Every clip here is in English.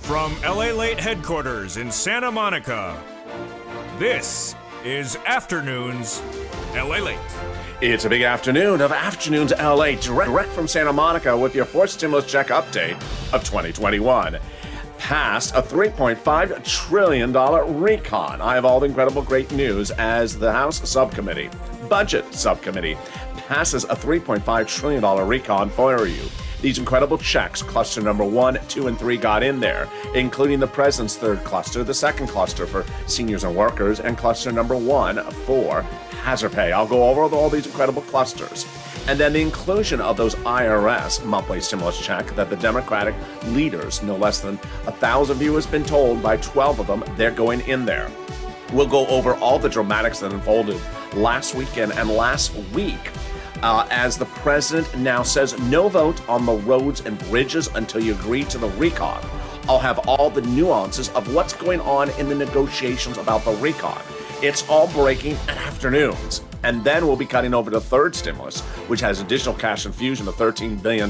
From LALATE headquarters in Santa Monica, this is Afternoons LALATE. It's a big afternoon of Afternoons LA, direct from Santa Monica with your fourth stimulus check update of 2021. Passed a $3.5 trillion recon. I have all the incredible great news as the House Budget Subcommittee, passes a $3.5 trillion recon for you. These incredible checks, cluster number 1, 2, and 3 got in there, including the president's third cluster, the second cluster for seniors and workers, and cluster number 1 for hazard pay. I'll go over all these incredible clusters. And then the inclusion of those IRS monthly stimulus check that the Democratic leaders, no less than 1,000 viewers, been told by 12 of them, they're going in there. We'll go over all the dramatics that unfolded last weekend and last week. As the president now says no vote on the roads and bridges until you agree to the recon. I'll have all the nuances of what's going on in the negotiations about the recon. It's all breaking at Afternoons. And then we'll be cutting over to third stimulus, which has additional cash infusion of $13 billion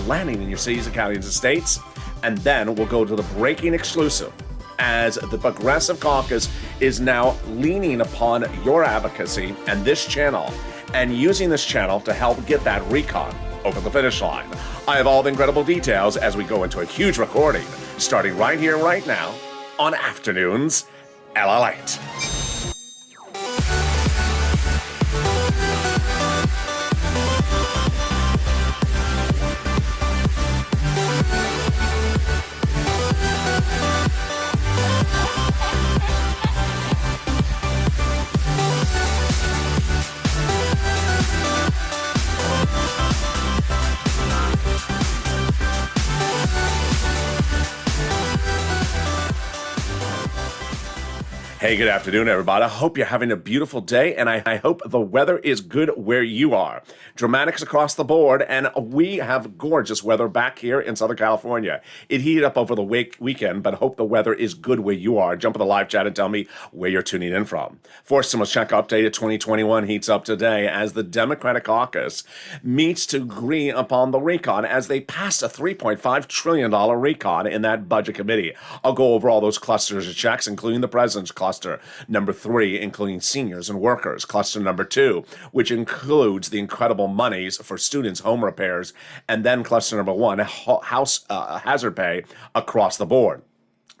landing in your cities and counties and states. And then we'll go to the breaking exclusive, as the Progressive Caucus is now leaning upon your advocacy and this channel, and using this channel to help get that recon over the finish line. I have all the incredible details as we go into a huge recording, starting right here, right now, on Afternoons LALATE. Hey, good afternoon, everybody. I hope you're having a beautiful day, and I hope the weather is good where you are. Dramatics across the board, and we have gorgeous weather back here in Southern California. It heated up over the weekend, but I hope the weather is good where you are. Jump in the live chat and tell me where you're tuning in from. Fourth stimulus check updated 2021 heats up today as the Democratic Caucus meets to agree upon the recon as they passed a $3.5 trillion recon in that budget committee. I'll go over all those clusters of checks, including the president's cluster number 3, including seniors and workers. Cluster number 2, which includes the incredible monies for students' home repairs. And then cluster number 1, house hazard pay across the board.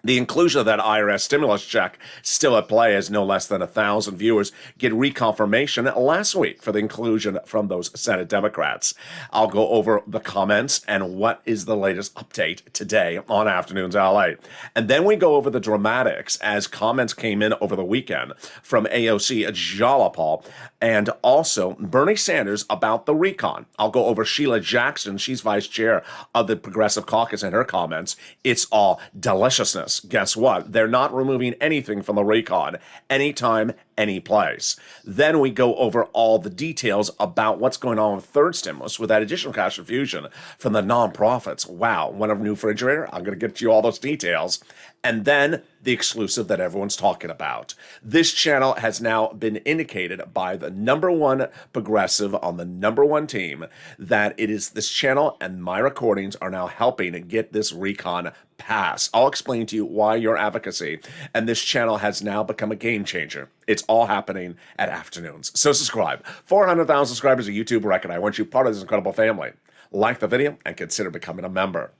The inclusion of that IRS stimulus check still at play as no less than 1,000 viewers get reconfirmation last week for the inclusion from those Senate Democrats. I'll go over the comments and what is the latest update today on Afternoons LA. And then we go over the dramatics as comments came in over the weekend from AOC Jalopal and also Bernie Sanders about the recon. I'll go over Sheila Jackson. She's vice chair of the Progressive Caucus and her comments. It's all deliciousness. Guess what? They're not removing anything from the recon anytime, any place. Then we go over all the details about what's going on with third stimulus with that additional cash infusion from the nonprofits. Wow, one of a new refrigerator. I'm going to get you all those details. And then the exclusive that everyone's talking about. This channel has now been indicated by the number 1 progressive on the number 1 team that it is this channel and my recordings are now helping get this recon passed. I'll explain to you why your advocacy and this channel has now become a game changer. It's all happening at Afternoons. So subscribe. 400,000 subscribers of YouTube RECON. I want you part of this incredible family. Like the video and consider becoming a member.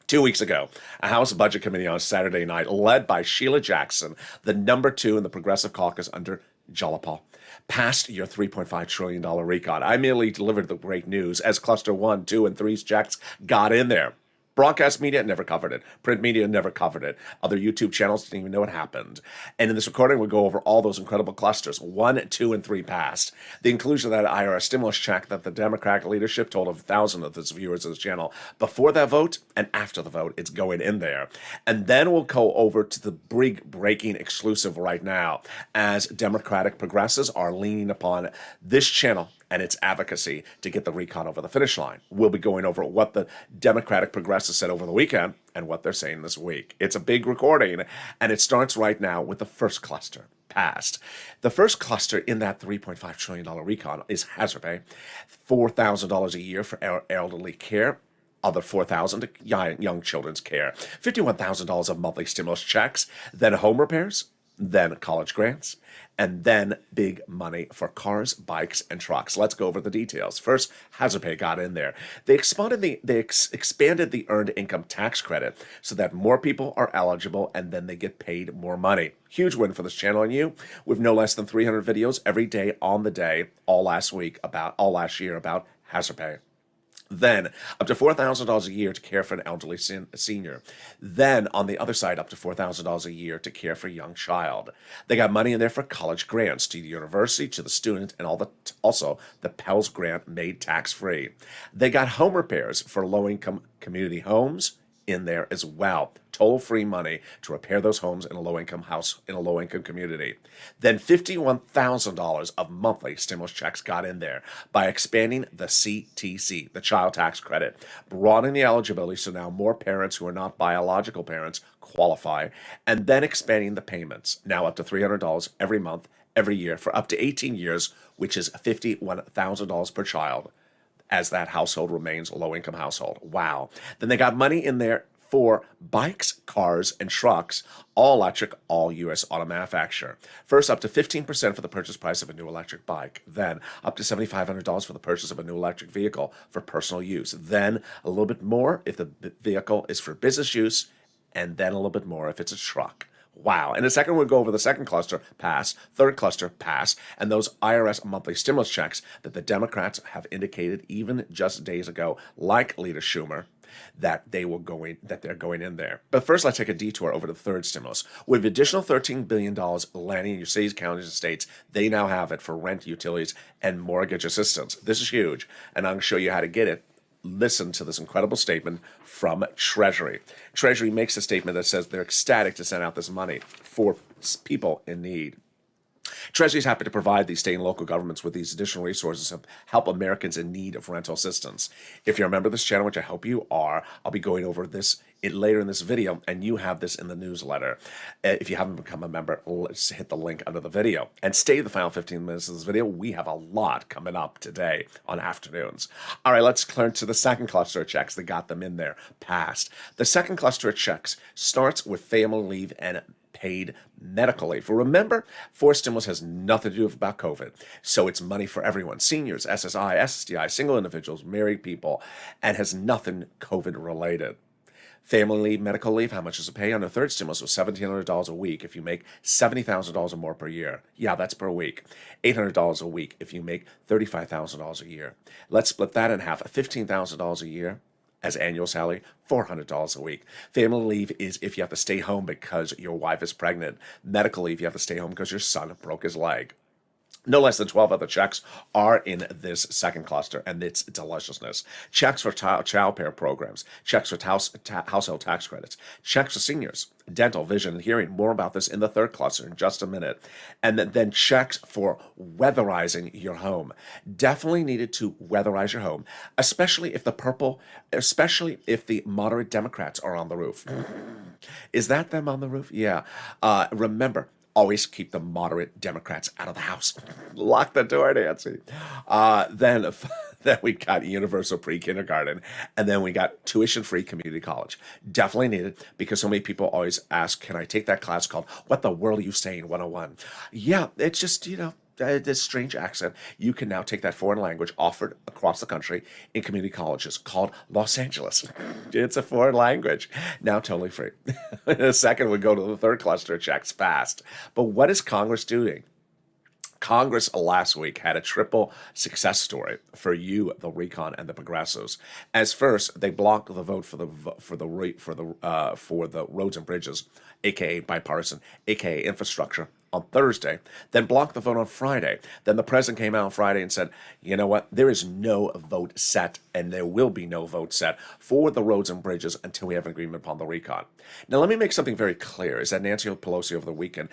2 weeks ago, a House Budget Committee on Saturday night, led by Sheila Jackson, the number 2 in the Progressive Caucus under Jalopal, passed your $3.5 trillion recon. I merely delivered the great news as cluster 1, 2, and 3's checks got in there. Broadcast media never covered it. Print media never covered it. Other YouTube channels didn't even know it happened. And in this recording, we'll go over all those incredible clusters. 1, 2, and 3 passed. The inclusion of that IRS stimulus check that the Democratic leadership told 1,000 of its viewers of this channel before that vote and after the vote, it's going in there. And then we'll go over to the breaking exclusive right now as Democratic progressives are leaning upon this channel and its advocacy to get the recon over the finish line. We'll be going over what the Democratic progressives said over the weekend and what they're saying this week. It's a big recording, and it starts right now with the first cluster. Passed. The first cluster in that $3.5 trillion recon is hazard pay, $4,000 a year for elderly care, other $4,000 to young children's care, $51,000 of monthly stimulus checks, then home repairs, then college grants, and then big money for cars, bikes, and trucks. Let's go over the details. First, hazard pay got in there. They expanded the earned income tax credit so that more people are eligible, and then they get paid more money. Huge win for this channel and you. With no less than 300 videos every day on the day, all last year about hazard pay. Then up to $4,000 a year to care for an elderly senior. Then on the other side, up to $4,000 a year to care for a young child. They got money in there for college grants to the university, to the student, and also the Pell's grant made tax-free. They got home repairs for low-income community homes in there as well. Toll-free money to repair those homes in a low-income house in a low-income community. Then $51,000 of monthly stimulus checks got in there by expanding the CTC, the child tax credit, broadening the eligibility so now more parents who are not biological parents qualify, and then expanding the payments, now up to $300 every month, every year for up to 18 years, which is $51,000 per child, as that household remains a low-income household. Wow. Then they got money in there for bikes, cars, and trucks, all electric, all U.S. auto manufacturer. First, up to 15% for the purchase price of a new electric bike. Then, up to $7,500 for the purchase of a new electric vehicle for personal use. Then, a little bit more if the vehicle is for business use, and then a little bit more if it's a truck. Wow. In a second, we'll go over the second cluster, pass, third cluster, pass, and those IRS monthly stimulus checks that the Democrats have indicated even just days ago, like Leader Schumer, that they're going in there. But first, let's take a detour over to the third stimulus. With additional $13 billion landing in your cities, counties, and states, they now have it for rent, utilities, and mortgage assistance. This is huge, and I'm going to show you how to get it. Listen to this incredible statement from Treasury. Treasury makes a statement that says they're ecstatic to send out this money for people in need. Treasury is happy to provide these state and local governments with these additional resources to help Americans in need of rental assistance. If you're a member of this channel, which I hope you are, I'll be going over this later in this video, and you have this in the newsletter. If you haven't become a member, let's hit the link under the video. And stay the final 15 minutes of this video. We have a lot coming up today on Afternoons. All right, let's turn to the second cluster of checks that got them in there, passed. The second cluster of checks starts with family leave and paid medical leave. Remember, forced stimulus has nothing to do about COVID, so it's money for everyone, seniors, SSI, SSDI, single individuals, married people, and has nothing COVID related. Family leave, medical leave, how much does it pay? On the third stimulus was $1,700 a week if you make $70,000 or more per year. Yeah, that's per week. $800 a week if you make $35,000 a year. Let's split that in half. $15,000 a year as annual salary, $400 a week. Family leave is if you have to stay home because your wife is pregnant. Medical leave, you have to stay home because your son broke his leg. No less than 12 other checks are in this second cluster, and it's deliciousness. Checks for child care programs, checks for household tax credits, checks for seniors, dental, vision, and hearing. More about this in the third cluster in just a minute. And then checks for weatherizing your home. Definitely needed to weatherize your home, especially if the moderate Democrats are on the roof. Is that them on the roof? Yeah. Remember, always keep the moderate Democrats out of the house. Lock the door, Nancy. Then we got universal pre-kindergarten, and then we got tuition-free community college. Definitely needed, because so many people always ask, can I take that class called What the World Are You Saying 101? Yeah, it's just, this strange accent. You can now take that foreign language offered across the country in community colleges called Los Angeles. It's a foreign language. Now totally free. In a second, we go to the third cluster of checks, fast. But what is Congress doing? Congress last week had a triple success story for you, the RECON, and the progressives. As first, they blocked the vote for the roads and bridges, aka bipartisan, aka infrastructure, on Thursday, then blocked the vote on Friday. Then the president came out on Friday and said, you know what, there is no vote set, and there will be no vote set for the roads and bridges until we have an agreement upon the RECON. Now, let me make something very clear, is that Nancy Pelosi over the weekend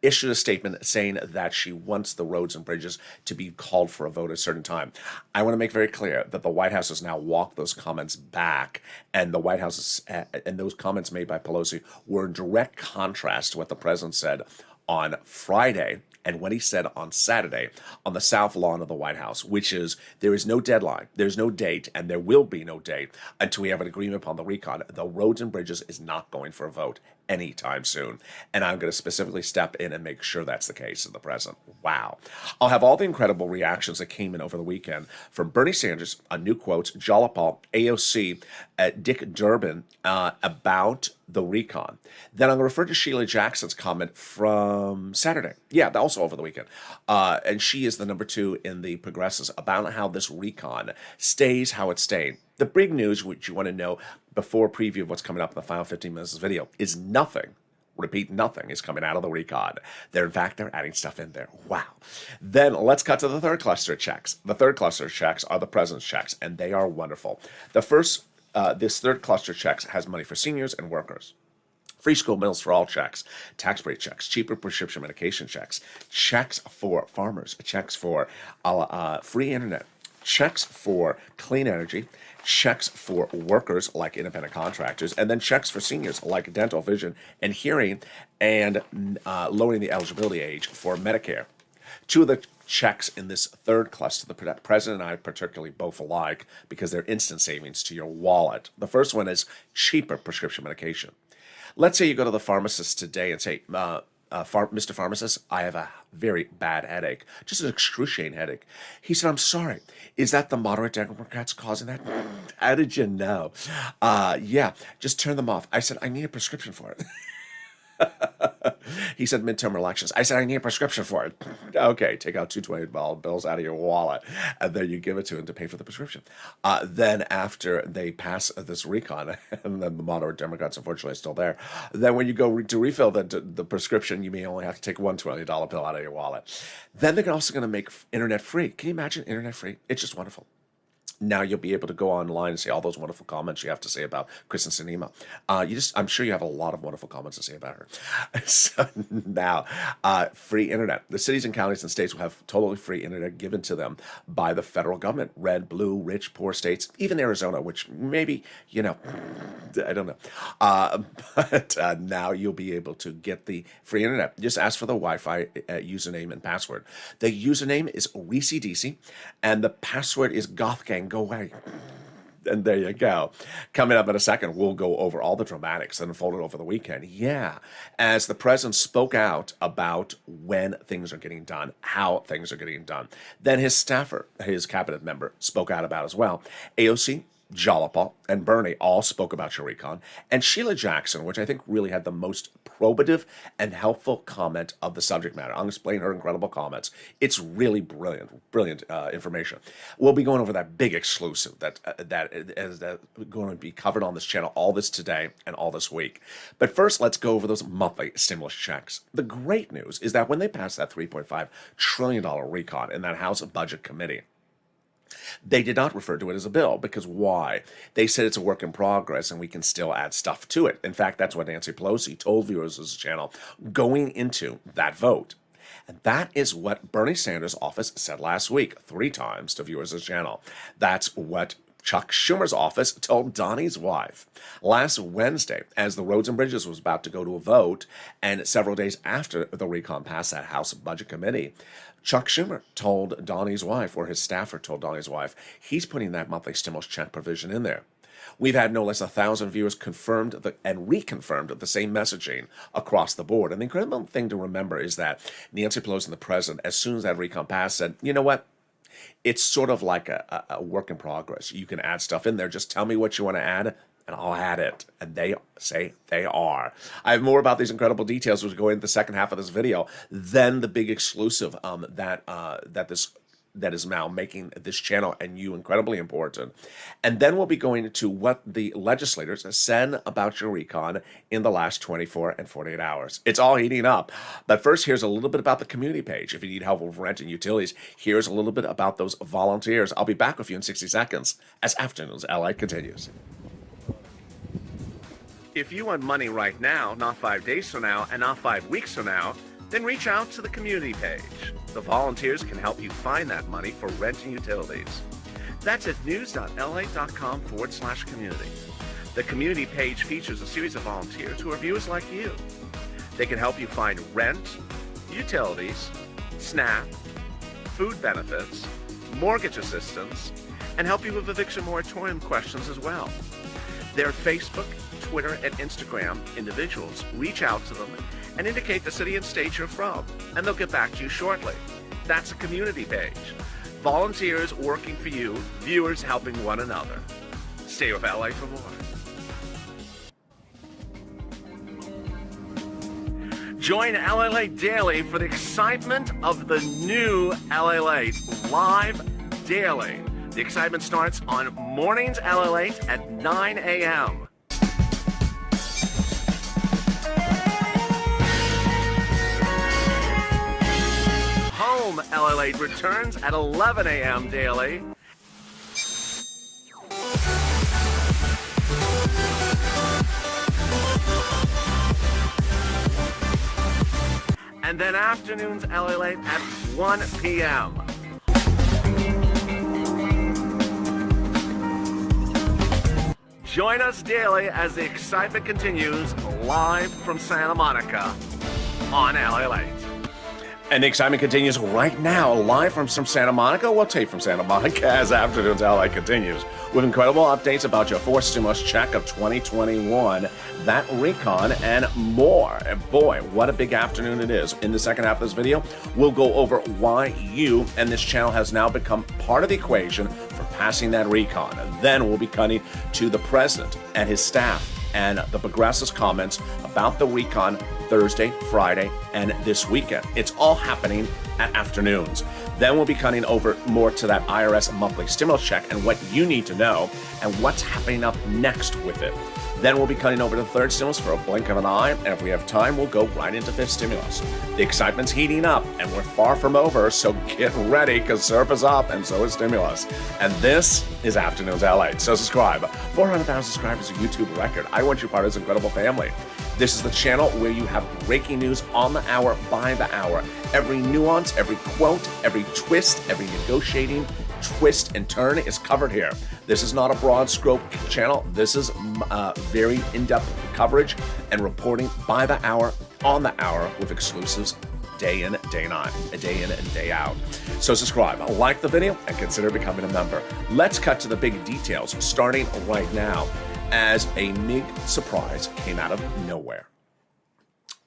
issued a statement saying that she wants the roads and bridges to be called for a vote at a certain time. I want to make very clear that the White House has now walked those comments back, and the White House and those comments made by Pelosi were in direct contrast to what the president said on Friday and what he said on Saturday on the South Lawn of the White House, which is there is no deadline, there's no date, and there will be no date until we have an agreement upon the recon. The roads and bridges is not going for a vote anytime soon. And I'm going to specifically step in and make sure that's the case in the present. Wow. I'll have all the incredible reactions that came in over the weekend from Bernie Sanders, a new quotes, Jalopal, AOC, Dick Durbin about the recon. Then I'm going to refer to Sheila Jackson's comment from Saturday. Yeah, also over the weekend. And she is the number 2 in the progressives about how this recon stays how it stayed. The big news, which you want to know before preview of what's coming up in the final 15 minutes of this video, is nothing. Repeat, nothing is coming out of the recon. In fact, they're adding stuff in there. Wow. Then let's cut to the third cluster of checks. The third cluster of checks are the president's checks, and they are wonderful. The first, this third cluster of checks has money for seniors and workers. Free school meals for all checks, tax break checks, cheaper prescription medication checks, checks for farmers, checks for free internet, checks for clean energy, checks for workers like independent contractors, and then checks for seniors like dental, vision, and hearing, and lowering the eligibility age for Medicare. 2 of the checks in this third cluster, the president and I particularly both alike because they're instant savings to your wallet. The first one is cheaper prescription medication. Let's say you go to the pharmacist today and say, Mr. Pharmacist, I have a very bad headache, just an excruciating headache. He said, I'm sorry. Is that the moderate Democrats causing that? How did you know? Yeah, just turn them off. I said, I need a prescription for it. He said midterm elections. I said, I need a prescription for it. Okay, take out two $20 bills out of your wallet, and then you give it to him to pay for the prescription. Then after they pass this recon, and then the moderate Democrats, unfortunately, are still there, then when you go to refill the prescription, you may only have to take one $20 bill out of your wallet. Then they're also going to make internet free. Can you imagine internet free? It's just wonderful. Now you'll be able to go online and say all those wonderful comments you have to say about Kristen Sinema. I'm sure you have a lot of wonderful comments to say about her. So now, free internet. The cities and counties and states will have totally free internet given to them by the federal government. Red, blue, rich, poor states, even Arizona, which maybe, I don't know. But now you'll be able to get the free internet. Just ask for the Wi-Fi username and password. The username is ReCDC, and the password is GothGang. Go away. And there you go. Coming up in a second, we'll go over all the dramatics that unfolded over the weekend. Yeah. As the president spoke out about when things are getting done, how things are getting done. Then his staffer, his cabinet member, spoke out about as well. AOC, Jalopal, and Bernie all spoke about your recon. And Sheila Jackson, which I think really had the most probative and helpful comment of the subject matter. I'll explain her incredible comments. It's really brilliant information. We'll be going over that big exclusive that is going to be covered on this channel all this today and all this week. But first, let's go over those monthly stimulus checks. The great news is that when they passed that $3.5 trillion recon in that House Budget Committee, they did not refer to it as a bill, because why? They said it's a work in progress and we can still add stuff to it. In fact, that's what Nancy Pelosi told viewers of this channel going into that vote. And that is what Bernie Sanders' office said last week 3 times to viewers of this channel. That's what Chuck Schumer's office told Donnie's wife last Wednesday as the Roads and Bridges was about to go to a vote, and several days after the recon passed that House Budget Committee. Chuck Schumer told Donnie's wife, or his staffer told Donnie's wife, he's putting that monthly stimulus check provision in there. We've had no less than 1,000 viewers confirmed and reconfirmed the same messaging across the board. And the incredible thing to remember is that Nancy Pelosi and the president, as soon as that recon passed, said, you know what? It's sort of like a work in progress. You can add stuff in there. Just tell me what you want to add, and I'll add it. And they say they are. I have more about these incredible details as we go into the second half of this video. Then the big exclusive that is now making this channel and you incredibly important. And then we'll be going into what the legislators said about your recon in the last 24 and 48 hours. It's all heating up. But first, here's a little bit about the community page. If you need help with rent and utilities, here's a little bit about those volunteers. I'll be back with you in 60 seconds as Afternoons LA continues. If you want money right now, not 5 days from now, and not 5 weeks from now, then reach out to the community page. The volunteers can help you find that money for rent and utilities. That's at news.la.com/community. The community page features a series of volunteers who are viewers like you. They can help you find rent, utilities, SNAP, food benefits, mortgage assistance, and help you with eviction moratorium questions as well. Their Facebook, Twitter, and Instagram individuals reach out to them and indicate the city and state you're from, and they'll get back to you shortly. That's a community page. Volunteers working for you, viewers helping one another. Stay with LA for more. Join LALATE Daily for the excitement of the new LALATE live daily. The excitement starts on mornings LALATE at 9 a.m. Home LALATE returns at 11 a.m. daily. And then afternoons LALATE at 1 p.m. Join us daily as the excitement continues live from Santa Monica on LALATE. And the excitement continues right now, live from Santa Monica. We'll tape from Santa Monica as Afternoons LA continues with incredible updates about your fourth stimulus check of 2021, that recon, and more. And boy, what a big afternoon it is. In the second half of this video, we'll go over why you and this channel has now become part of the equation for passing that recon. And then we'll be cutting to the president and his staff and the progressives' comments about the recon Thursday, Friday, and this weekend. It's all happening at afternoons. Then we'll be cutting over more to that IRS monthly stimulus check and what you need to know and what's happening up next with it. Then we'll be cutting over to the third stimulus for a blink of an eye, and if we have time, we'll go right into fifth stimulus. The excitement's heating up, and we're far from over, so get ready, because surf is up, and so is stimulus. And this is Afternoons LA. So subscribe. 400,000 subscribers, a YouTube record. I want you part of this incredible family. This is the channel where you have breaking news on the hour, by the hour. Every nuance, every quote, every twist, every negotiating twist and turn is covered here. This is not a broad stroke channel. This is very in-depth coverage and reporting by the hour, on the hour, with exclusives day in, day out, day in and day out. So subscribe, like the video, and consider becoming a member. Let's cut to the big details, starting right now, as a big surprise came out of nowhere.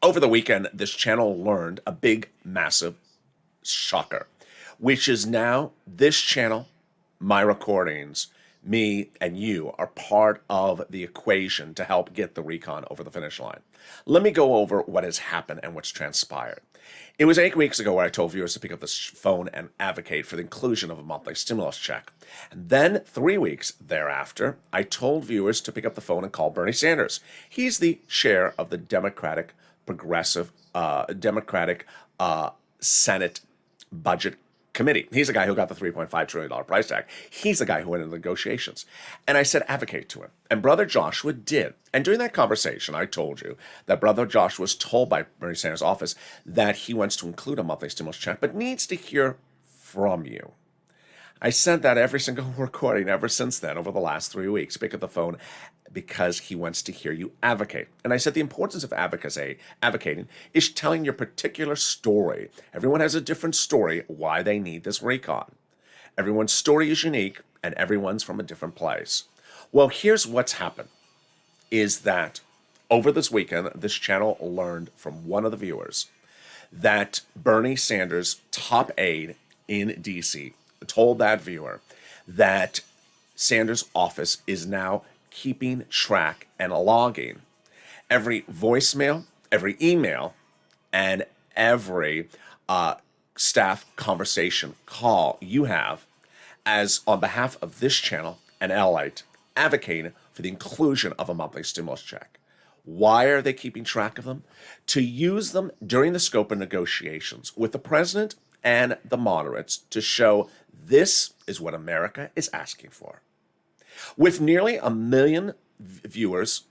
Over the weekend, this channel learned a big, massive shocker, which is now this channel, my recordings, me and you are part of the equation to help get the recon over the finish line. Let me go over what has happened and what's transpired. It was 8 weeks ago where I told viewers to pick up the phone and advocate for the inclusion of a monthly stimulus check. And then 3 weeks thereafter, I told viewers to pick up the phone and call Bernie Sanders. He's the chair of the Democratic Senate Budget Committee. He's the guy who got the $3.5 trillion price tag. He's the guy who went into negotiations. And I said, advocate to him. And Brother Joshua did. And during that conversation, I told you that Brother Joshua was told by Bernie Sanders' office that he wants to include a monthly stimulus check, but needs to hear from you. I said that every single recording ever since then, over the last 3 weeks. Pick up the phone because he wants to hear you advocate. And I said the importance of advocating is telling your particular story. Everyone has a different story why they need this recon. Everyone's story is unique, and everyone's from a different place. Well, here's what's happened, is that over this weekend, this channel learned from one of the viewers that Bernie Sanders' top aide in D.C. told that viewer that Sanders' office is now keeping track and logging every voicemail, every email, and every staff conversation call you have as on behalf of this channel and LALATE advocating for the inclusion of a monthly stimulus check. Why are they keeping track of them? To use them during the scope of negotiations with the president and the moderates to show this is what America is asking for. With nearly 1 million viewers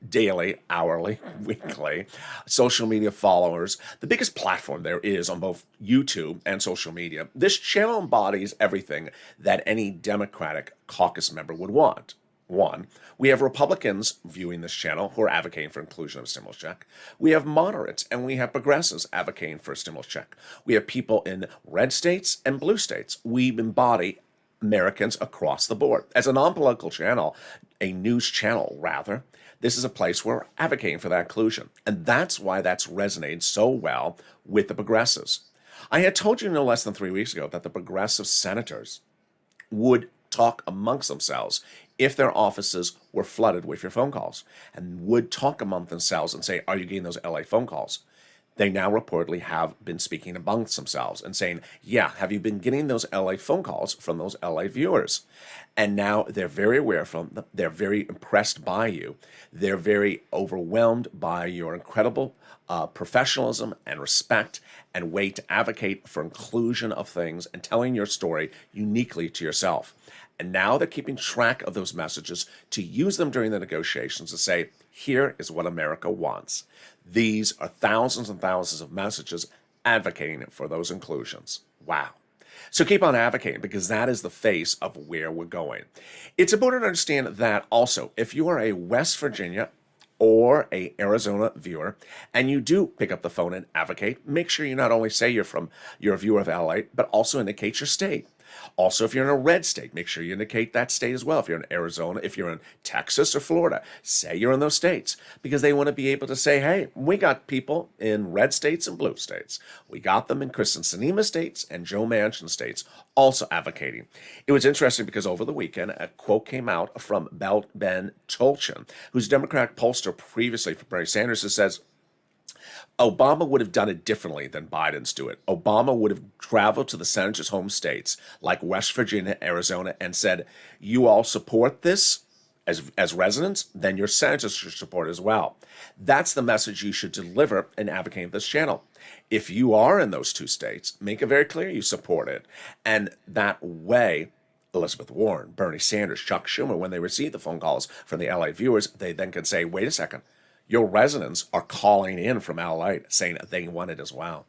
daily, hourly, weekly, social media followers, the biggest platform there is on both YouTube and social media, this channel embodies everything that any Democratic caucus member would want. One, we have Republicans viewing this channel who are advocating for inclusion of a stimulus check. We have moderates and we have progressives advocating for a stimulus check. We have people in red states and blue states. We embody Americans across the board. As a non-political channel, a news channel rather, this is a place where we're advocating for that inclusion. And that's why that's resonated so well with the progressives. I had told you no less than 3 weeks ago that the progressive senators would talk amongst themselves if their offices were flooded with your phone calls, and would talk among themselves and say, are you getting those LA phone calls? They now reportedly have been speaking amongst themselves and saying, yeah, have you been getting those LA phone calls from those LA viewers? And now they're very aware from them. They're very impressed by you. They're very overwhelmed by your incredible professionalism and respect and way to advocate for inclusion of things and telling your story uniquely to yourself. And now they're keeping track of those messages to use them during the negotiations to say, here is what America wants. These are thousands and thousands of messages advocating for those inclusions. Wow. So keep on advocating, because that is the face of where we're going. It's important to understand that also, if you are a West Virginia or a Arizona viewer, and you do pick up the phone and advocate, make sure you not only say you're a viewer of LA, but also indicate your state. Also, if you're in a red state, make sure you indicate that state as well. If you're in Arizona, if you're in Texas or Florida, say you're in those states, because they want to be able to say, hey, we got people in red states and blue states. We got them in Kristen Sinema states and Joe Manchin states also advocating. It was interesting because over the weekend, a quote came out from Ben Tolchin, who's a Democratic pollster previously for Bernie Sanders, who says, Obama would have done it differently than Biden's do it. Obama would have traveled to the senators' home states like West Virginia, Arizona, and said, you all support this as residents, then your senators should support it as well. That's the message you should deliver in advocating this channel. If you are in those two states, make it very clear you support it. And that way, Elizabeth Warren, Bernie Sanders, Chuck Schumer, when they receive the phone calls from the LA viewers, they then can say, wait a second, your residents are calling in from LA saying they want it as well.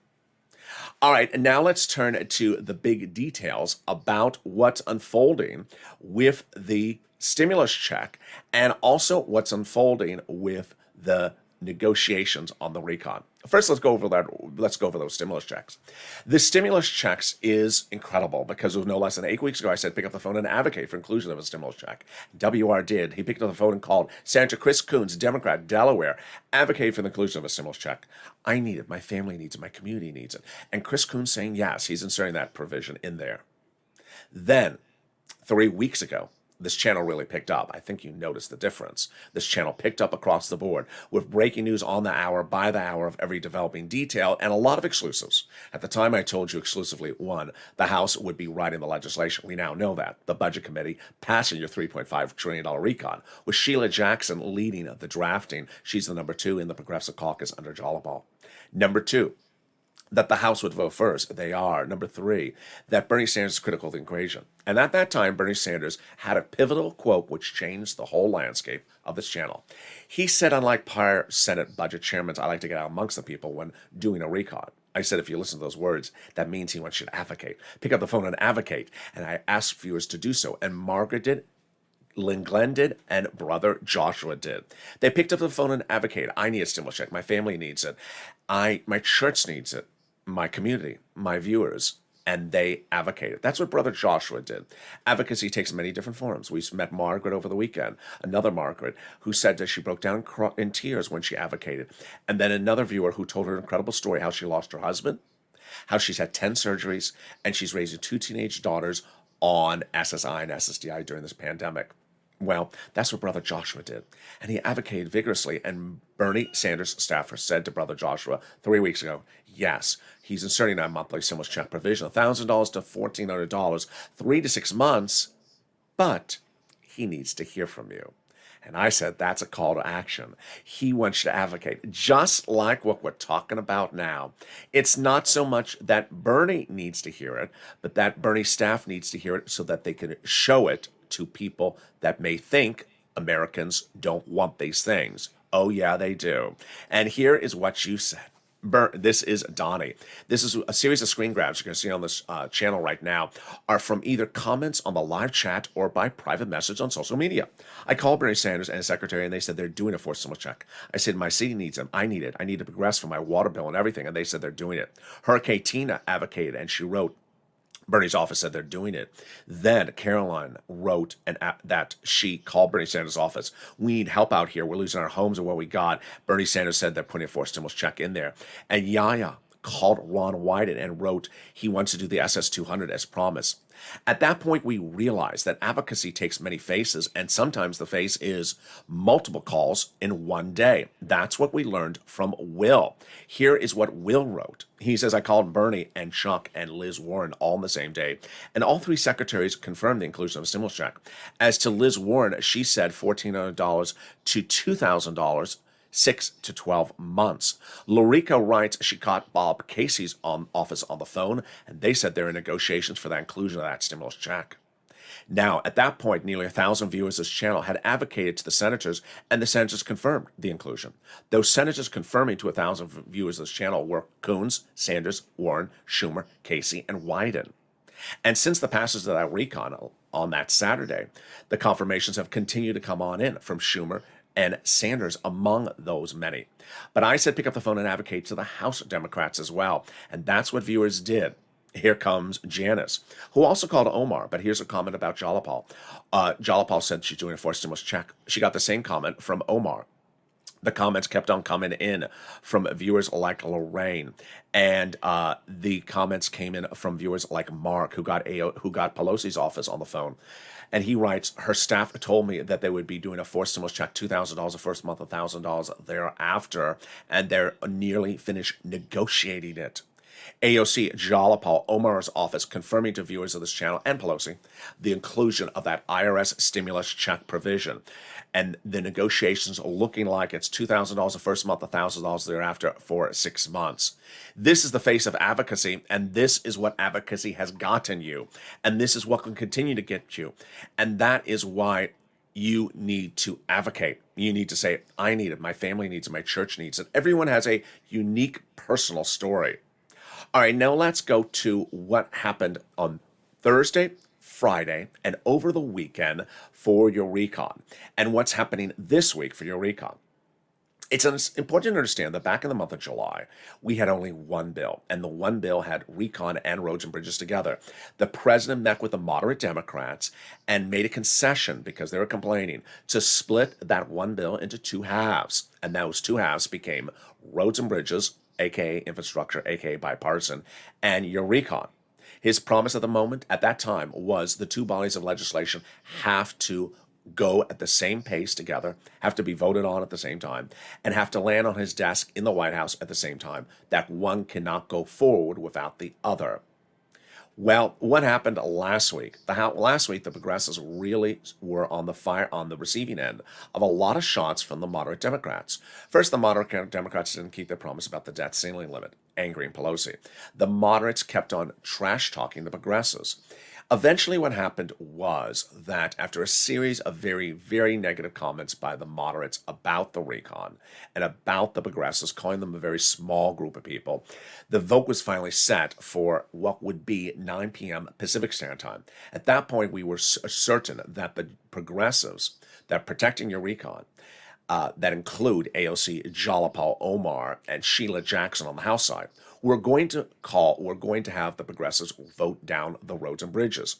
All right, and now let's turn to the big details about what's unfolding with the stimulus check and also what's unfolding with the negotiations on the RECON. First, let's go over those stimulus checks. The stimulus checks is incredible because it was no less than 8 weeks ago I said pick up the phone and advocate for inclusion of a stimulus check. WR did. He picked up the phone and called Senator Chris Coons, Democrat, Delaware, advocate for the inclusion of a stimulus check. I need it. My family needs it. My community needs it. And Chris Coons saying yes, he's inserting that provision in there. Then, 3 weeks ago, this channel really picked up. I think you noticed the difference. This channel picked up across the board with breaking news on the hour, by the hour of every developing detail, and a lot of exclusives. At the time, I told you exclusively, one, the House would be writing the legislation. We now know that. The Budget Committee passing your $3.5 trillion recon, with Sheila Jackson leading the drafting. She's the number 2 in the Progressive Caucus under Jolliball. Number 2, that the House would vote first. They are. Number 3, that Bernie Sanders is critical of the equation. And at that time, Bernie Sanders had a pivotal quote which changed the whole landscape of this channel. He said, unlike prior Senate budget chairmen, I like to get out amongst the people when doing a recon. I said, if you listen to those words, that means he wants you to advocate. Pick up the phone and advocate. And I asked viewers to do so. And Margaret did, Lynn Glenn did, and brother Joshua did. They picked up the phone and advocated. I need a stimulus check. My family needs it. My church needs it. My community, my viewers, and they advocated. That's what Brother Joshua did. Advocacy takes many different forms. We met Margaret over the weekend, another Margaret, who said that she broke down in tears when she advocated. And then another viewer who told her an incredible story, how she lost her husband, how she's had 10 surgeries, and she's raising 2 teenage daughters on SSI and SSDI during this pandemic. Well, that's what Brother Joshua did. And he advocated vigorously. And Bernie Sanders staffer said to Brother Joshua 3 weeks ago, yes, he's inserting that monthly stimulus check provision, $1,000 to $1,400, 3 to 6 months, but he needs to hear from you. And I said, that's a call to action. He wants you to advocate, just like what we're talking about now. It's not so much that Bernie needs to hear it, but that Bernie staff needs to hear it so that they can show it to people that may think Americans don't want these things. Oh, yeah, they do. And here is what you said. This is Donnie. This is a series of screen grabs you're going to see on this channel right now are from either comments on the live chat or by private message on social media. I called Bernie Sanders and his secretary, and they said they're doing a forced stimulus check. I said, my city needs them. I need it. I need to progress for my water bill and everything. And they said they're doing it. Hurricane Tina advocated, and she wrote, Bernie's office said they're doing it. Then Caroline wrote that she called Bernie Sanders' office. We need help out here. We're losing our homes and what we got. Bernie Sanders said they're putting a forced stimulus check in there. And Yaya called Ron Wyden and wrote he wants to do the SS-200 as promised. At that point, we realized that advocacy takes many faces, and sometimes the face is multiple calls in one day. That's what we learned from Will. Here is what Will wrote. He says, I called Bernie and Chuck and Liz Warren all in the same day, and all three secretaries confirmed the inclusion of a stimulus check. As to Liz Warren, she said $1,400 to $2,000 6 to 12 months. Lorica writes she caught Bob Casey's office on the phone, and they said they're in negotiations for the inclusion of that stimulus check. Now, at that point, nearly 1,000 viewers of this channel had advocated to the senators, and the senators confirmed the inclusion. Those senators confirming to 1,000 viewers of this channel were Coons, Sanders, Warren, Schumer, Casey, and Wyden. And since the passage of that recon on that Saturday, the confirmations have continued to come on in from Schumer and Sanders among those many. But I said pick up the phone and advocate to the House Democrats as well. And that's what viewers did. Here comes Janice, who also called Omar. But here's a comment about Jalapal. Jalapal said she's doing a forced stimulus check. She got the same comment from Omar. The comments kept on coming in from viewers like Lorraine, and the comments came in from viewers like Mark, who got Pelosi's office on the phone. And he writes, her staff told me that they would be doing a forced stimulus check, $2,000 the first month, $1,000 thereafter, and they're nearly finished negotiating it. AOC Jalapal Omar's office confirming to viewers of this channel and Pelosi the inclusion of that IRS stimulus check provision. And the negotiations are looking like it's $2,000 the first month, $1,000 thereafter for 6 months. This is the face of advocacy, and this is what advocacy has gotten you. And this is what can continue to get you. And that is why you need to advocate. You need to say, I need it, my family needs it, my church needs it. Everyone has a unique personal story. All right, now let's go to what happened on Thursday, Friday, and over the weekend for your recon, and what's happening this week for your recon. It's important to understand that back in the month of July, we had only one bill, and the one bill had recon and roads and bridges together. The president met with the moderate Democrats and made a concession, because they were complaining, to split that one bill into two halves. And those two halves became roads and bridges, aka infrastructure, aka bipartisan, and your recon. His promise at that time, was the two bodies of legislation have to go at the same pace together, have to be voted on at the same time, and have to land on his desk in the White House at the same time. That one cannot go forward without the other. Well, what happened last week? Last week, the progressives really were on the receiving end of a lot of shots from the moderate Democrats. First, the moderate Democrats didn't keep their promise about the debt ceiling limit, angering Pelosi. The moderates kept on trash-talking the progressives. Eventually, what happened was that after a series of very, very negative comments by the moderates about the recon and about the progressives, calling them a very small group of people, the vote was finally set for what would be 9 p.m. Pacific Standard Time. At that point, we were certain that the progressives, that protecting your recon, that include AOC Jalapal Omar and Sheila Jackson on the House side, we're going to have the progressives vote down the roads and bridges.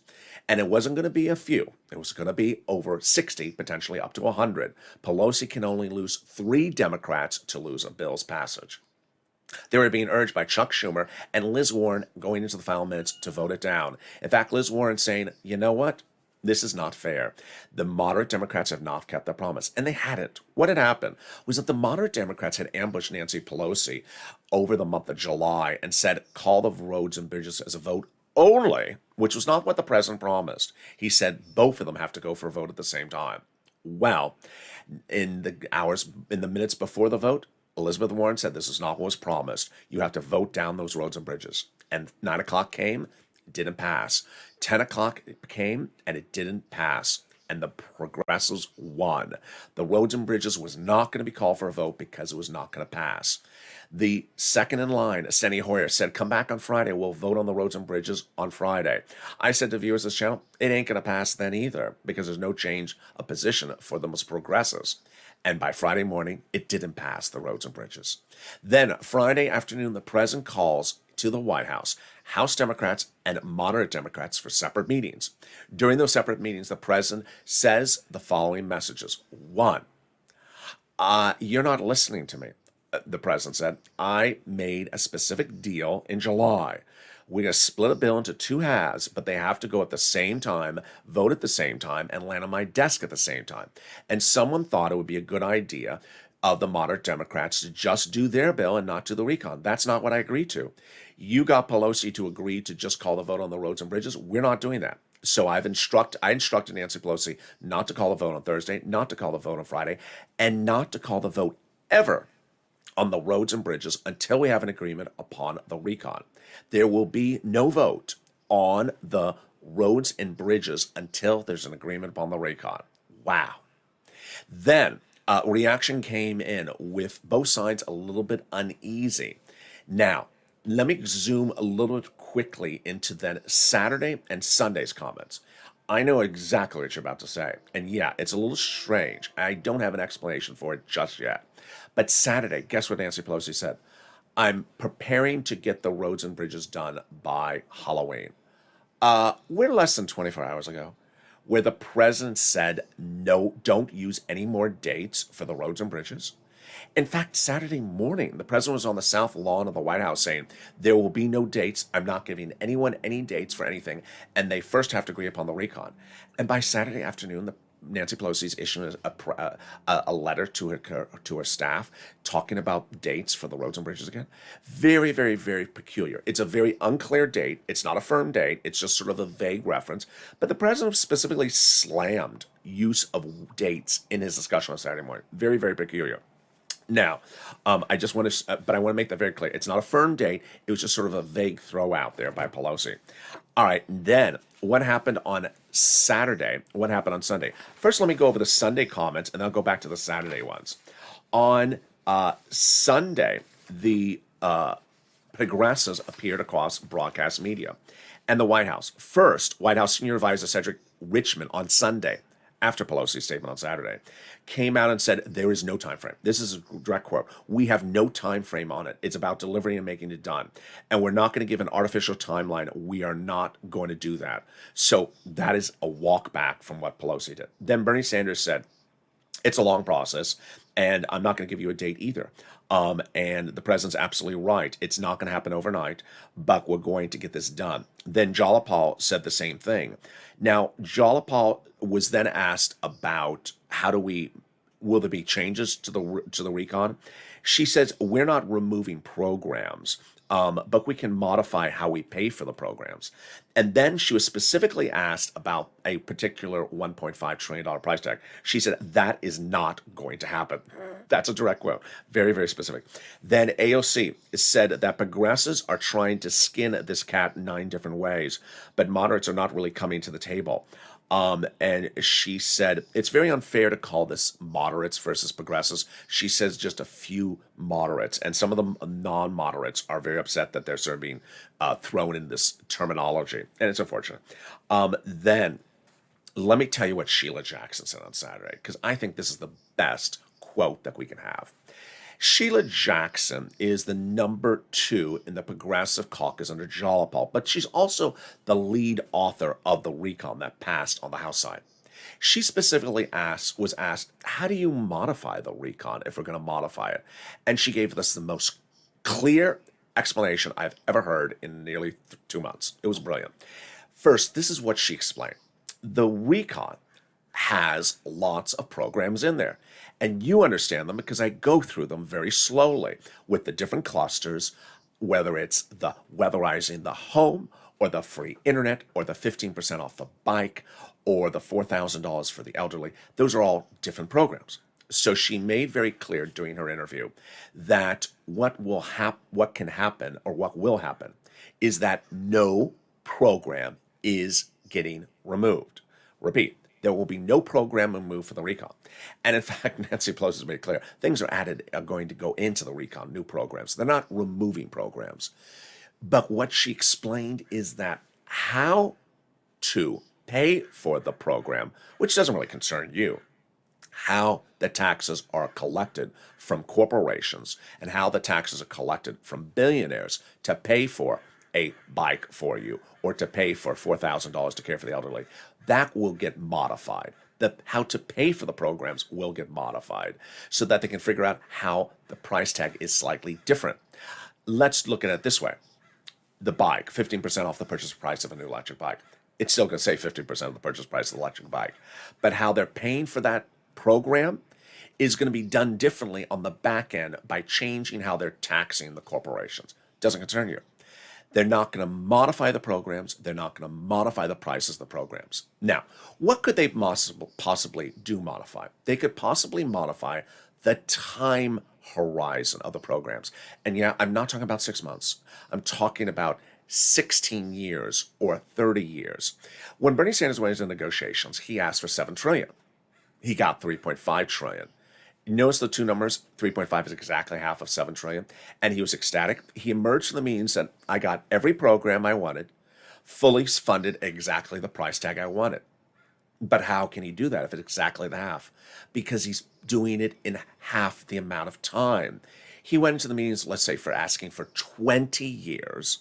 And it wasn't going to be a few. It was going to be over 60, potentially up to 100. Pelosi can only lose 3 Democrats to lose a bill's passage. They were being urged by Chuck Schumer and Liz Warren going into the final minutes to vote it down. In fact, Liz Warren saying, you know what? This is not fair. The moderate Democrats have not kept their promise. And they hadn't. What had happened was that the moderate Democrats had ambushed Nancy Pelosi over the month of July and said, call the roads and bridges as a vote only, which was not what the president promised. He said both of them have to go for a vote at the same time. Well, in the minutes before the vote, Elizabeth Warren said this is not what was promised. You have to vote down those roads and bridges. And 9 o'clock came. Didn't pass. 10 o'clock came, and it didn't pass. and the progressives won. The roads and bridges was not going to be called for a vote because it was not going to pass. The second in line, Steny Hoyer, said, come back on Friday. We'll vote on the roads and bridges on Friday. I said to viewers of this channel, it ain't going to pass then either because there's no change of position for them as progressives. And by Friday morning, it didn't pass the roads and bridges. Then Friday afternoon, the president calls to the White House, House Democrats and moderate Democrats for separate meetings. During those separate meetings, the president says the following messages. One, you're not listening to me. The president said, I made a specific deal in July. We're going to split a bill into two halves, but they have to go at the same time, vote at the same time, and land on my desk at the same time. And someone thought it would be a good idea of the moderate Democrats to just do their bill and not do the recon. That's not what I agreed to. You got Pelosi to agree to just call the vote on the roads and bridges. We're not doing that. So I instructed Nancy Pelosi not to call the vote on Thursday, not to call the vote on Friday, and not to call the vote ever on the roads and bridges until we have an agreement upon the recon. There will be no vote on the roads and bridges until there's an agreement upon the recon. Wow. Then reaction came in with both sides a little bit uneasy. Now, let me zoom a little bit quickly into then Saturday and Sunday's comments. I know exactly what you're about to say. And yeah, it's a little strange. I don't have an explanation for it just yet. But Saturday, guess what Nancy Pelosi said? I'm preparing to get the roads and bridges done by Halloween. We're less than 24 hours ago, where the president said, no, don't use any more dates for the roads and bridges. In fact, Saturday morning, the president was on the south lawn of the White House saying, there will be no dates. I'm not giving anyone any dates for anything. And they first have to agree upon the recon. And by Saturday afternoon, Nancy Pelosi's issuing a letter to her staff talking about dates for the roads and bridges again. Very, very, very peculiar. It's a very unclear date. It's not a firm date. It's just sort of a vague reference. But the president specifically slammed use of dates in his discussion on Saturday morning. Very, very peculiar. Now, I want to make that very clear. It's not a firm date. It was just sort of a vague throw out there by Pelosi. All right, then what happened on Saturday? What happened on Sunday? First, let me go over the Sunday comments, and then I'll go back to the Saturday ones. On Sunday, the progressives appeared across broadcast media and the White House. First, White House Senior Advisor Cedric Richmond on Sunday, after Pelosi's statement on Saturday, came out and said, there is no time frame. This is a direct quote. We have no time frame on it. It's about delivering and making it done. And we're not going to give an artificial timeline. We are not going to do that. So that is a walk back from what Pelosi did. Then Bernie Sanders said, it's a long process, and I'm not going to give you a date either. And the president's absolutely right. It's not going to happen overnight, but we're going to get this done. Then Jalapal said the same thing. Now, Jalapal was then asked about will there be changes to the recon? She says, we're not removing programs, but we can modify how we pay for the programs. And then she was specifically asked about a particular $1.5 trillion price tag. She said, that is not going to happen. That's a direct quote. Very, very specific. Then AOC said that progressives are trying to skin this cat 9 different ways, but moderates are not really coming to the table. And she said, it's very unfair to call this moderates versus progressives. She says just a few moderates, and some of the non-moderates are very upset that they're sort of being thrown in this terminology, and it's unfortunate. Then let me tell you what Sheila Jackson said on Saturday, because I think this is the best quote that we can have. Sheila Jackson is the number 2 in the Progressive Caucus under Jalapal, but she's also the lead author of the recon that passed on the House side. She specifically was asked, how do you modify the recon if we're going to modify it? And she gave us the most clear explanation I've ever heard in nearly 2 months. It was brilliant. First, this is what she explained. The recon has lots of programs in there. And you understand them because I go through them very slowly with the different clusters, whether it's the weatherizing the home or the free internet or the 15% off the bike or the $4,000 for the elderly. Those are all different programs. So she made very clear during her interview that what can happen or what will happen is that no program is getting removed. Repeat. There will be no program removed for the recon. And in fact, Nancy Pelosi has made it clear, things are going to go into the recon, new programs. They're not removing programs. But what she explained is that how to pay for the program, which doesn't really concern you, how the taxes are collected from corporations and how the taxes are collected from billionaires to pay for a bike for you or to pay for $4,000 to care for the elderly, that will get modified. How to pay for the programs will get modified so that they can figure out how the price tag is slightly different. Let's look at it this way. The bike, 15% off the purchase price of a new electric bike. It's still going to say 50% of the purchase price of the electric bike. But how they're paying for that program is going to be done differently on the back end by changing how they're taxing the corporations. Doesn't concern you. They're not going to modify the programs. They're not going to modify the prices of the programs. Now, what could they possibly do modify? They could possibly modify the time horizon of the programs. And yeah, I'm not talking about 6 months. I'm talking about 16 years or 30 years. When Bernie Sanders went into negotiations, he asked for $7 trillion. He got $3.5 trillion. Notice the two numbers, 3.5 is exactly half of 7 trillion. And he was ecstatic. He emerged from the meeting and said, I got every program I wanted, fully funded exactly the price tag I wanted. But how can he do that if it's exactly the half? Because he's doing it in half the amount of time. He went into the meetings, let's say, for asking for 20 years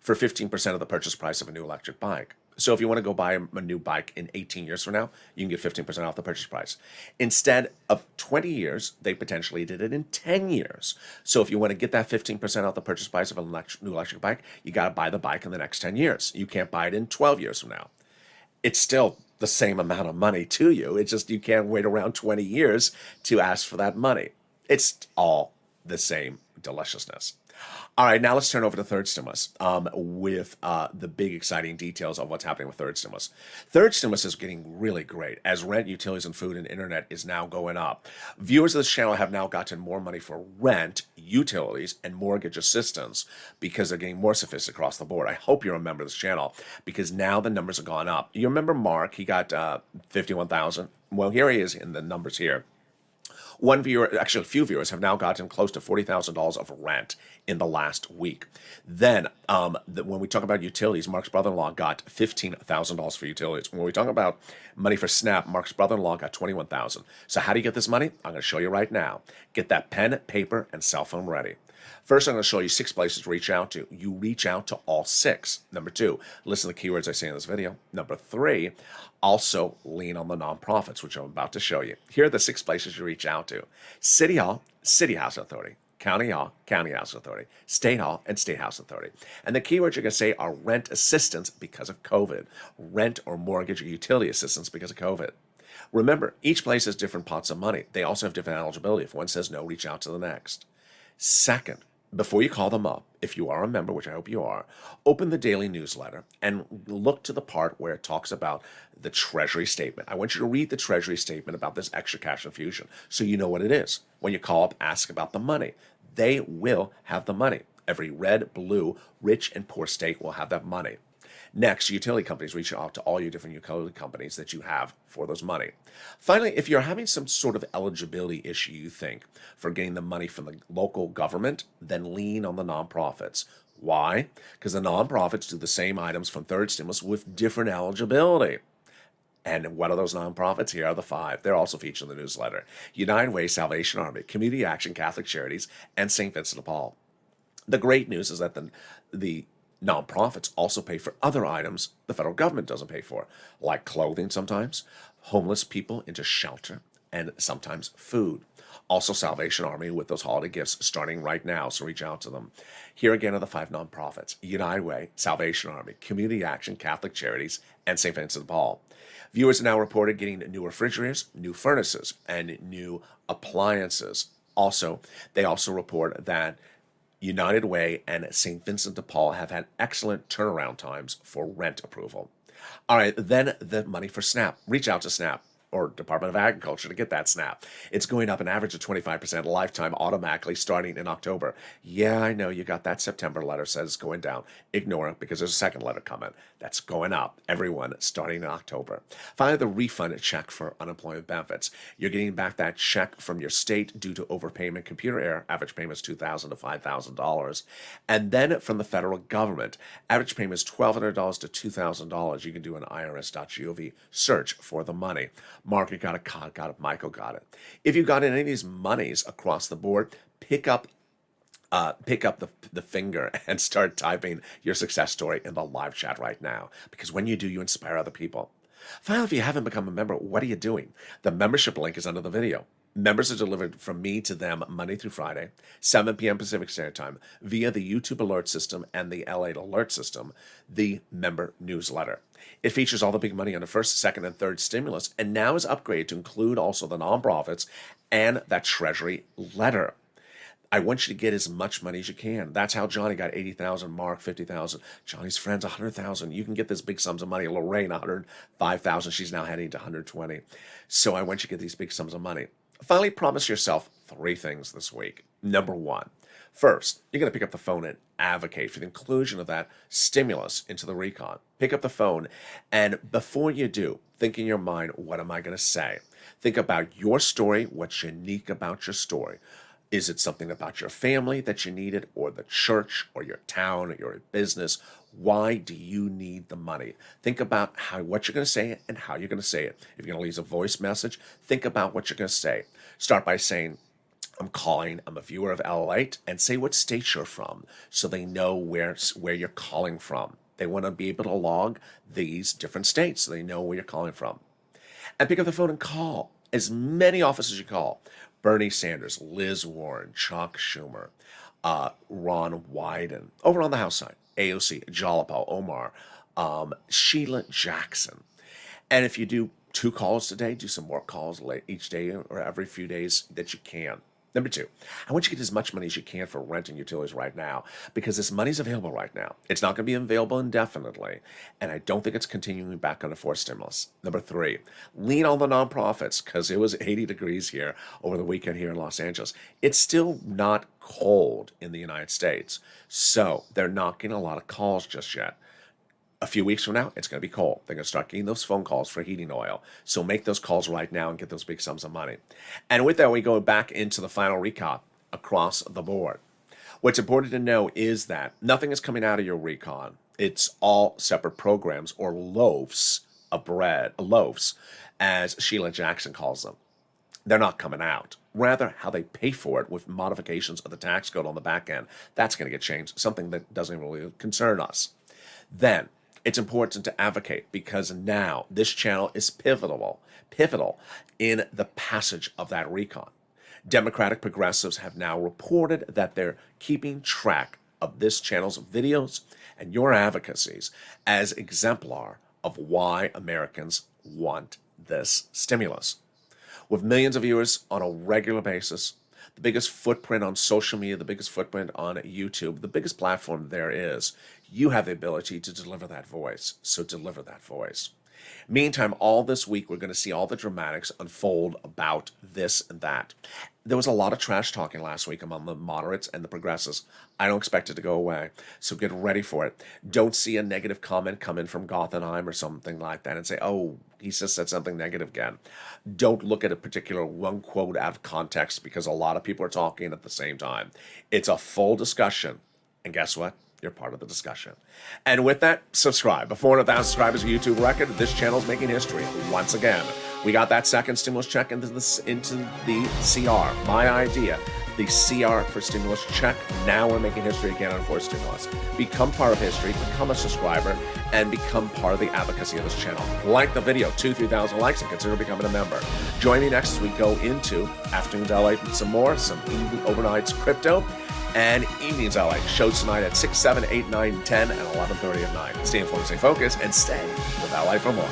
for 15% of the purchase price of a new electric bike. So if you want to go buy a new bike in 18 years from now, you can get 15% off the purchase price. Instead of 20 years, they potentially did it in 10 years. So if you want to get that 15% off the purchase price of a new electric bike, you got to buy the bike in the next 10 years. You can't buy it in 12 years from now. It's still the same amount of money to you. It's just you can't wait around 20 years to ask for that money. It's all the same deliciousness. All right, now let's turn over to third stimulus with the big exciting details of what's happening with third stimulus. Third stimulus is getting really great as rent, utilities, and food and internet is now going up. Viewers of this channel have now gotten more money for rent, utilities, and mortgage assistance because they're getting more sophisticated across the board. I hope you remember this channel because now the numbers have gone up. You remember Mark, he got $51,000. Well, here he is in the numbers here. One viewer, actually a few viewers, have now gotten close to $40,000 of rent in the last week. Then, when we talk about utilities, Mark's brother-in-law got $15,000 for utilities. When we talk about money for SNAP, Mark's brother-in-law got $21,000. So how do you get this money? I'm going to show you right now. Get that pen, paper, and cell phone ready. First, I'm going to show you 6 places to reach out to. You reach out to all 6. Number 2, listen to the keywords I say in this video. Number 3, also lean on the nonprofits, which I'm about to show you. Here are the 6 places you reach out to. City Hall, City Housing Authority. County Hall, County Housing Authority. State Hall, and State Housing Authority. And the keywords you're going to say are rent assistance because of COVID. Rent or mortgage or utility assistance because of COVID. Remember, each place has different pots of money. They also have different eligibility. If one says no, reach out to the next. Second, before you call them up, if you are a member, which I hope you are, open the daily newsletter and look to the part where it talks about the Treasury statement. I want you to read the Treasury statement about this extra cash infusion so you know what it is. When you call up, ask about the money. They will have the money. Every red, blue, rich, and poor state will have that money. Next, utility companies reach out to all your different utility companies that you have for those money. Finally, if you're having some sort of eligibility issue, you think, for getting the money from the local government, then lean on the nonprofits. Why? Because the nonprofits do the same items from third stimulus with different eligibility. And what are those nonprofits? Here are the 5. They're also featured in the newsletter. United Way, Salvation Army, Community Action, Catholic Charities, and St. Vincent de Paul. The great news is that the nonprofits also pay for other items the federal government doesn't pay for, like clothing sometimes, homeless people into shelter, and sometimes food. Also Salvation Army with those holiday gifts starting right now, so reach out to them. Here again are the 5 nonprofits: United Way, Salvation Army, Community Action, Catholic Charities, and St. Vincent de Paul. Viewers are now reported getting new refrigerators, new furnaces, and new appliances. Also, they also report that United Way and St. Vincent de Paul have had excellent turnaround times for rent approval. All right, then the money for SNAP. Reach out to SNAP or Department of Agriculture to get that SNAP. It's going up an average of 25% lifetime automatically starting in October. Yeah, I know you got that September letter says it's going down. Ignore it because there's a second letter coming. That's going up. Everyone starting in October. Finally, the refund check for unemployment benefits. You're getting back that check from your state due to overpayment, computer error. Average payment is $2,000 to $5,000. And then from the federal government, average payment is $1,200 to $2,000. You can do an irs.gov search for the money. Mark, you got it. Todd got it. Michael got it. If you got any of these monies across the board, pick up the finger and start typing your success story in the live chat right now. Because when you do, you inspire other people. Finally, if you haven't become a member, what are you doing? The membership link is under the video. Members are delivered from me to them Monday through Friday, 7 p.m. Pacific Standard Time, via the YouTube alert system and the LATE alert system, the member newsletter. It features all the big money on the first, second, and third stimulus, and now is upgraded to include also the nonprofits and that Treasury letter. I want you to get as much money as you can. That's how Johnny got 80,000, Mark 50,000, Johnny's friends 100,000. You can get this big sums of money. Lorraine 105,000. She's now heading to 120. So I want you to get these big sums of money. Finally, promise yourself 3 things this week. Number 1, first, you're going to pick up the phone and advocate for the inclusion of that stimulus into the RECON. Pick up the phone, and before you do, think in your mind, what am I going to say? Think about your story, what's unique about your story. Is it something about your family that you needed, or the church, or your town, or your business? Why do you need the money? Think about what you're going to say and how you're going to say it. If you're going to leave a voice message, think about what you're going to say. Start by saying, I'm a viewer of LALATE, and say what state you're from so they know where you're calling from. They want to be able to log these different states so they know where you're calling from. And pick up the phone and call as many offices as you call. Bernie Sanders, Liz Warren, Chuck Schumer, Ron Wyden, over on the House side, AOC, Jalapa, Omar, Sheila Jackson. And if you do 2 calls today, do some more calls each day or every few days that you can. Number 2, I want you to get as much money as you can for rent and utilities right now, because this money's available right now. It's not going to be available indefinitely, and I don't think it's continuing back on the fourth stimulus. Number 3, lean on the nonprofits, because it was 80 degrees here over the weekend here in Los Angeles. It's still not cold in the United States, so they're not getting a lot of calls just yet. A few weeks from now, it's going to be cold. They're going to start getting those phone calls for heating oil. So make those calls right now and get those big sums of money. And with that, we go back into the final recap across the board. What's important to know is that nothing is coming out of your recon. It's all separate programs, or loaves of bread, loaves, as Sheila Jackson calls them. They're not coming out. Rather, how they pay for it with modifications of the tax code on the back end. That's going to get changed, something that doesn't really concern us. Then, it's important to advocate, because now this channel is pivotal in the passage of that recon. Democratic progressives have now reported that they're keeping track of this channel's videos and your advocacies as exemplar of why Americans want this stimulus. With millions of viewers on a regular basis, the biggest footprint on social media, the biggest footprint on YouTube, the biggest platform there is, you have the ability to deliver that voice. So deliver that voice. Meantime, all this week, we're going to see all the dramatics unfold about this and that. There was a lot of trash talking last week among the moderates and the progressives. I don't expect it to go away, so get ready for it. Don't see a negative comment come in from Gothenheim or something like that and say, oh, he just said something negative again. Don't look at a particular one quote out of context, because a lot of people are talking at the same time. It's a full discussion, and guess what? You're part of the discussion. And with that, subscribe. Before 400,000 subscribers of YouTube record, this channel is making history once again. We got that second stimulus check into the CR. My idea, the CR for stimulus check. Now we're making history again on fourth stimulus. Become part of history, become a subscriber, and become part of the advocacy of this channel. Like the video, 2,000-3,000 likes, and consider becoming a member. Join me next as we go into Afternoons LA with some overnights crypto, and Evenings LA. Shows tonight at 6, 7, 8, 9, 10, and 11:30 at night. Stay informed, stay focused, and stay with LA for more.